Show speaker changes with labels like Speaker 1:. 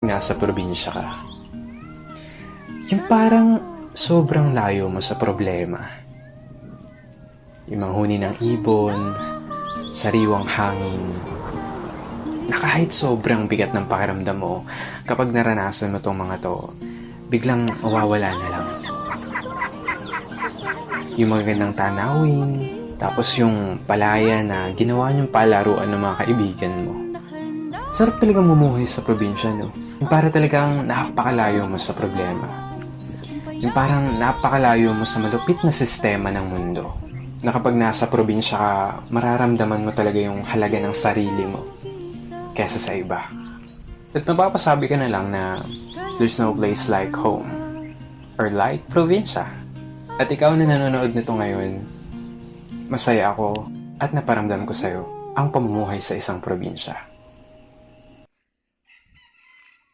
Speaker 1: nasa probinsya ka. Yung parang sobrang layo mo sa problema. Yung manghuni ng ibon, sariwang hangin, na kahit sobrang bigat ng pakiramdam mo, kapag naranasan mo tong mga to, biglang mawawala na lang. Yung magagandang tanawin, tapos yung palaya na ginawa niyong palaruan ng mga kaibigan mo. Sarap talagang mumuhay sa probinsya, no? Yung para talagang napakalayo mo sa problema. Yung parang napakalayo mo sa malupit na sistema ng mundo. Na kapag nasa probinsya ka, mararamdaman mo talaga yung halaga ng sarili mo kesa sa iba. At mapapasabi ka na lang na there's no place like home or like probinsya. At ikaw na nanonood nito ngayon, masaya ako at naparamdam ko sa'yo ang pamumuhay sa isang probinsya.